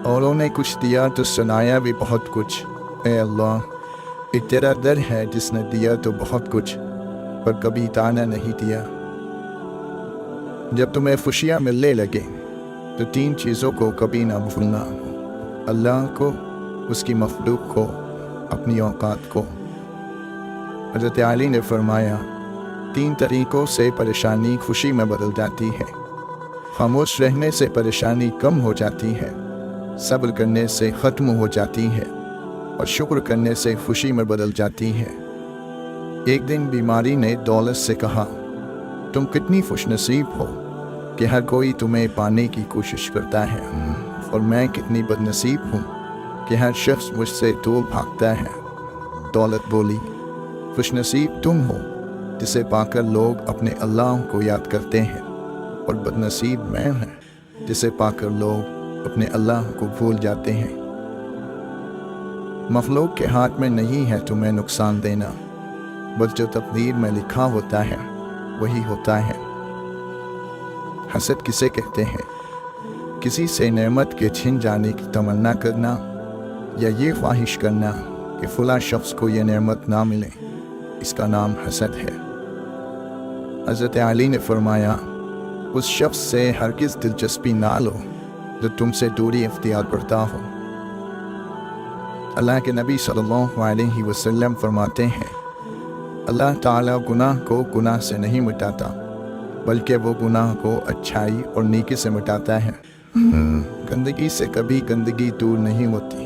औरों ने कुछ दिया तो सुनाया भी बहुत कुछ। ए अल्लाह, ये तेरा दर है जिसने दिया तो बहुत कुछ पर कभी ताना नहीं दिया। जब तुम्हें खुशियाँ मिलने लगे तो 3 चीज़ों को कभी ना भूलना, अल्लाह को, उसकी मखलूक को, अपनी औकात को। हज़रत अली ने फरमाया, 3 तरीक़ों से परेशानी खुशी में बदल जाती है। खामोश रहने से परेशानी कम हो जाती है, सब्र करने से ख़त्म हो जाती है और शुक्र करने से खुशी में बदल जाती है। एक दिन बीमारी ने दौलत से कहा, तुम कितनी खुशनसीब हो कि हर कोई तुम्हें पाने की कोशिश करता है, और मैं कितनी बदनसीब हूँ कि हर शख्स मुझसे दूर भागता है। दौलत बोली, खुशनसीब तुम हो जिसे पाकर लोग अपने अल्लाह को याद करते हैं, और बदनसीब मैं हूँ जिसे पाकर लोग अपने अल्लाह को भूल जाते हैं। मखलूक के हाथ में नहीं है तुम्हें नुकसान देना, बस जो तकदीर में लिखा होता है वही होता है। हसद किसे कहते हैं? किसी से नेमत के छिन जाने की तमन्ना करना, या ये ख्वाहिश करना कि फला शख्स को ये नेमत ना मिले, इसका नाम हसद है। हज़रत अली ने फरमाया, उस शख्स से हरगिज़ दिलचस्पी ना लो जो तुमसे दूरी इख्तियार करता हो। अल्लाह के नबी सल्लल्लाहु अलैहि वसल्लम फरमाते हैं, अल्लाह ताला गुनाह को गुनाह से नहीं मिटाता, बल्कि वो गुनाह को अच्छाई और नेकी से मिटाता है। गंदगी से कभी गंदगी दूर नहीं होती।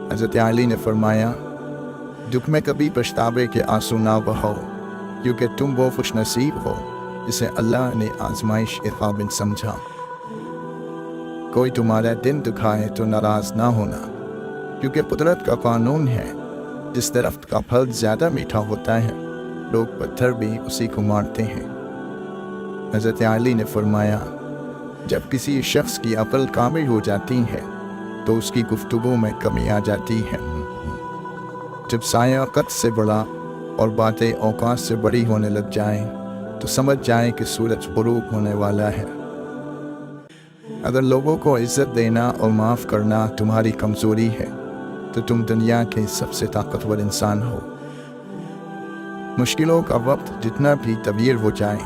हज़रत अली ने फरमाया, दुख में कभी पछतावे के आंसू ना बहाओ, क्योंकि तुम वो खुशनसीब हो जिसे अल्लाह ने आजमाइश के काबिल समझा। कोई तुम्हारा दिन दुखाए तो नाराज़ ना होना, क्योंकि कुदरत का कानून है, जिस दरख्त का फल ज़्यादा मीठा होता है लोग पत्थर भी उसी को मारते हैं। हज़रत अली ने फरमाया, जब किसी शख्स की अक्ल कामिल हो जाती है तो उसकी गुफ्तगू में कमी आ जाती है। जब साया कद से बड़ा और बातें औकात से बड़ी होने लग जाएं तो समझ जाएं कि सूरज ग़ुरूब होने वाला है। अगर लोगों को इज़्ज़त देना और माफ़ करना तुम्हारी कमज़ोरी है तो तुम दुनिया के सबसे ताकतवर इंसान हो। मुश्किलों का वक्त जितना भी तवील हो जाए,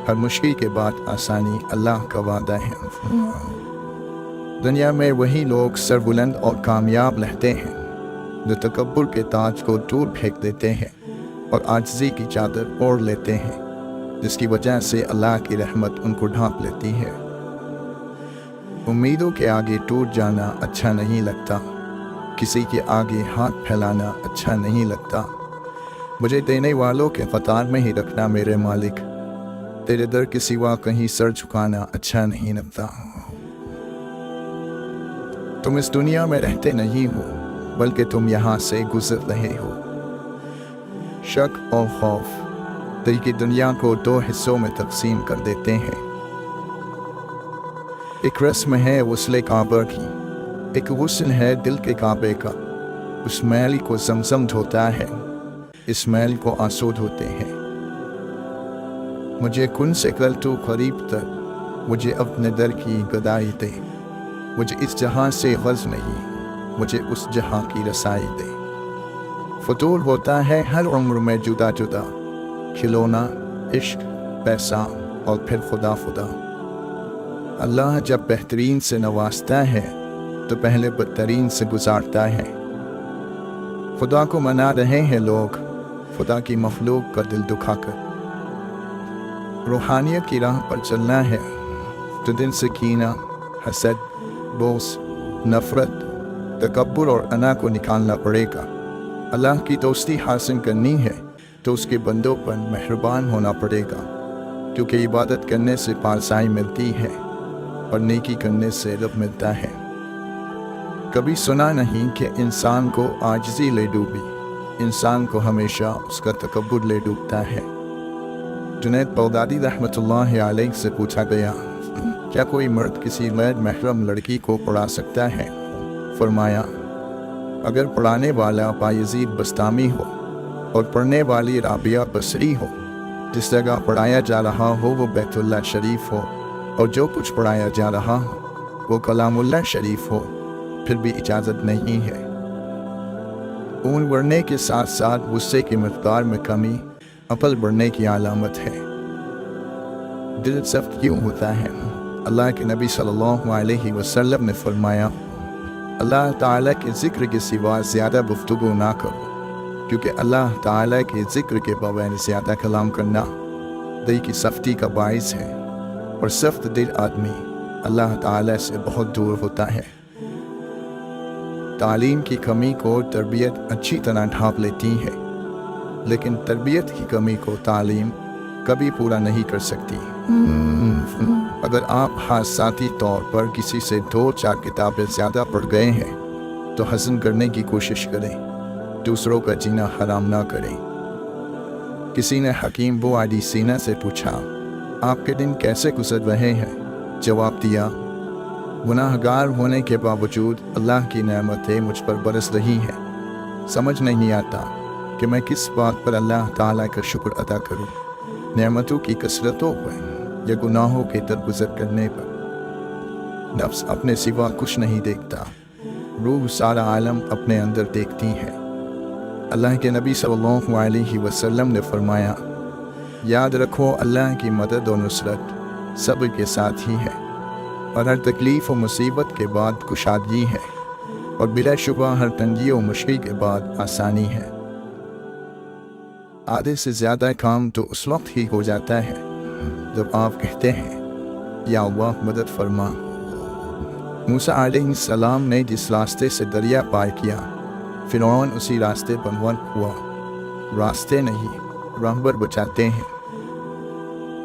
हर मुश्किल के बाद आसानी अल्लाह का वादा है। दुनिया में वही लोग सरबुलंद और कामयाब रहते हैं जो तकब्बुर के ताज को दूर फेंक देते हैं और आजिज़ी की चादर ओढ़ लेते हैं, जिसकी वजह से अल्लाह की रहमत उनको ढांप लेती है। उम्मीदों के आगे टूट जाना अच्छा नहीं लगता, किसी के आगे हाथ फैलाना अच्छा नहीं लगता। मुझे देने वालों के कतार में ही रखना मेरे मालिक, तेरे दर के सिवा कहीं सर झुकाना अच्छा नहीं लगता। तुम इस दुनिया में रहते नहीं हो, बल्कि तुम यहाँ से गुजर रहे हो। शक और खौफ दिल की दुनिया को 2 हिस्सों में तकसीम कर देते हैं। एक रस्म है वस्ले काबा की, एक गुस्ल है दिल के काबे का। उस मैल को ज़मज़म धोता है, इस मैल को आंसू धोते हैं। मुझे कुन से कर तू करीब तक, मुझे अपने दर की गदाई दे। मुझे इस जहां से ग़र्ज़ नहीं, मुझे उस जहां की रसाई दे। फतूर होता है हर उम्र में जुदा जुदा, खिलौना, इश्क, पैसा और फिर खुदा खुदा। अल्लाह जब बेहतरीन से नवाजता है तो पहले बदतरीन से गुजारता है। खुदा को मना रहे हैं लोग खुदा की मखलूक का दिल दुखाकर। रूहानियत की राह पर चलना है तो दिल से कीना, हसद, बोस, नफ़रत, तकब्बुर और अना को निकालना पड़ेगा। अल्लाह की दोस्ती हासिल करनी है तो उसके बंदों पर मेहरबान होना पड़ेगा, क्योंकि इबादत करने से पारसाई मिलती है और नेकी करने से रब मिलता है। कभी सुना नहीं कि इंसान को आजिज़ी ले डूबी, इंसान को हमेशा उसका तकब्बुर ले डूबता है। जुनैद बगदादी रहमतुल्लाह अलैह से पूछा गया, क्या कोई मर्द किसी गैर महरम लड़की को पढ़ा सकता है? फरमाया, अगर पढ़ाने वाला बायज़ीद बस्तामी हो और पढ़ने वाली राबिया बसरी हो, जिस जगह पढ़ाया जा रहा हो वो बैतुल्लाह शरीफ हो और जो कुछ पढ़ाया जा रहा हो वो कलामुल्लाह शरीफ हो फिर भी इजाज़त नहीं है। खून बढ़ने के साथ साथ गुस्से की मकदार में कमी अकल बढ़ने की अलामत है। दिल सख्त क्यों होता है? अल्लाह के नबी सल्लल्लाहु अलैहि वसल्लम ने फरमाया, अल्लाह ताला के ज़िक्र के सिवा ज़्यादा गुफ्तगू ना करो, क्योंकि अल्लाह ताला के ज़िक्र के बगैर ज़्यादा कलाम करना दिल की सख्ती का बाइस है, और सख्त दिल आदमी अल्लाह ताला से बहुत दूर होता है। तालीम की कमी को तरबियत अच्छी तरह ढांप लेती है, लेकिन तरबियत की कमी को तालीम कभी पूरा नहीं कर सकती। अगर आप हादसाती तौर पर किसी से 2-4 किताबें ज़्यादा पढ़ गए हैं तो हज़म करने की कोशिश करें, दूसरों का जीना हराम ना करें। किसी ने हकीम बो आदि सीना से पूछा, आपके दिन कैसे गुजर रहे हैं? जवाब दिया, गुनाहगार होने के बावजूद अल्लाह की नेमतें मुझ पर बरस रही हैं। समझ नहीं आता कि मैं किस बात पर अल्लाह ताला का शुक्र अदा करूं, नेमतों की कसरतों पर या गुनाहों के दरगुजर करने पर। नफ्स अपने सिवा कुछ नहीं देखता, रूह सारा आलम अपने अंदर देखती है। अल्लाह के नबी सल्लल्लाहु अलैहि वसल्लम ने फरमाया, याद रखो अल्लाह की मदद और नुसरत सब्र के साथ ही है, और हर तकलीफ़ और मुसीबत के बाद कुशादगी है, और बिलाशुबा हर तंगी और मुश्किल के बाद आसानी है। आधे से ज़्यादा काम तो उस वक्त ही हो जाता है जब आप कहते हैं, या अल्लाह मदद फरमा। मूसा अलैहिस्सलाम ने जिस रास्ते से दरिया पार किया, फिरौन उसी रास्ते पर गर्क हुआ। रास्ते नहीं, राहबर बचाते हैं।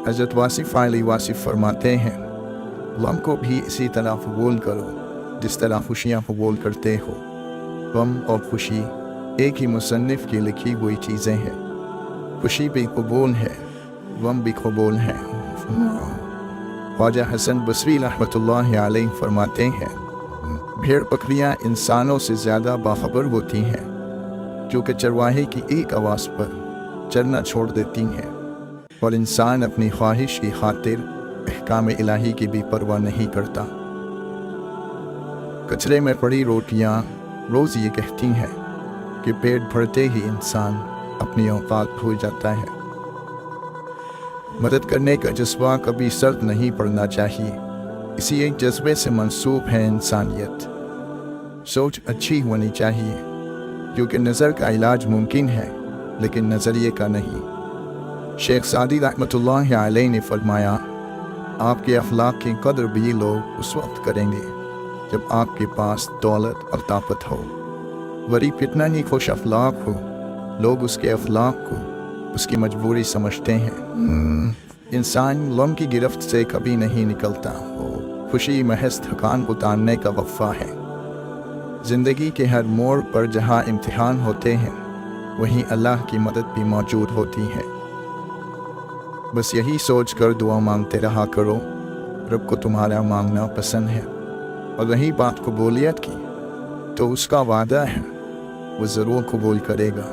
हज़रत वासिफ़ वासिफ़ फरमाते हैं, गम को भी इसी तरह कबूल करो जिस तरह खुशियाँ कबूल करते हो। गम और खुशी एक ही मुसन्निफ़ की लिखी हुई चीज़ें हैं। खुशी भी कबूल है, गम भी कबूल है। ख्वाजा हसन बसरी रहमतुल्लाह अलैह फरमाते हैं, भेड़ बकरियाँ इंसानों से ज़्यादा बाखबर होती हैं, जो कि चरवाहे की एक आवाज़ पर चरना छोड़ देती हैं, और इंसान अपनी ख्वाहिश की खातिर अहकाम इलाही की भी परवाह नहीं करता। कचरे में पड़ी रोटियाँ रोज़ ये कहती हैं कि पेट भरते ही इंसान अपनी औकात भूल जाता है। मदद करने का जज्बा कभी सर्द नहीं पड़ना चाहिए, इसी एक जज्बे से मंसूब है इंसानियत। सोच अच्छी होनी चाहिए, क्योंकि नज़र का इलाज मुमकिन है लेकिन नज़रिए का नहीं। शेख सादी रहमतुल्लाह अलैह ने फरमाया, आपके अखलाक की कदर भी लोग उस वक्त करेंगे जब आपके पास दौलत और ताकत हो। गरीब कितना ही खुश अखलाक हो, लोग उसके अखलाक को उसकी मजबूरी समझते हैं। इंसान गम की गिरफ्त से कभी नहीं निकलता, खुशी महज थकान उतारने का वफ़ा है। ज़िंदगी के हर मोड़ पर जहाँ इम्तिहान होते हैं, वहीं अल्लाह की मदद भी मौजूद होती है। बस यही सोच कर दुआ मांगते रहा करो, रब को तुम्हारा मांगना पसंद है। और रही बात कबूलियत की, तो उसका वादा है वो ज़रूर कबूल करेगा।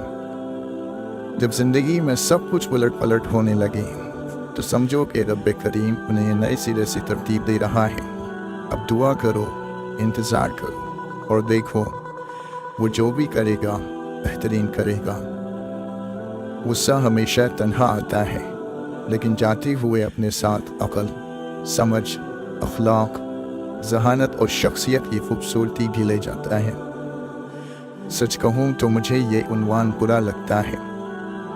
जब ज़िंदगी में सब कुछ उलट पलट होने लगे तो समझो कि रब करीम उन्हें नए सिरे से तरतीब दे रहा है। अब दुआ करो, इंतज़ार करो, और देखो वो जो भी करेगा बेहतरीन करेगा। गुस्सा हमेशा तन्हा आता है, लेकिन जाते हुए अपने साथ अक़ल, समझ, अखलाक, जहानत और शख्सियत की खूबसूरती भी ले जाता है। सच कहूँ तो मुझे ये उन्वान बुरा लगता है,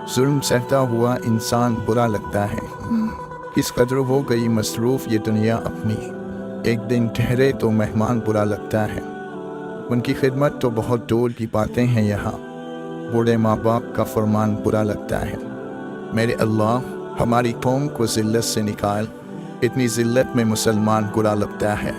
जुल्म सहता हुआ इंसान बुरा लगता है। किस कदर हो गई मसरूफ़ ये दुनिया अपनी, एक दिन ठहरे तो मेहमान बुरा लगता है। उनकी खिदमत तो बहुत दूर की बातें हैं, यहाँ बूढ़े माँ बाप का फरमान बुरा लगता है। मेरे अल्लाह हमारी कौम को ज़िल्लत से निकाल, इतनी ज़िल्लत में मुसलमान बुरा लगता है।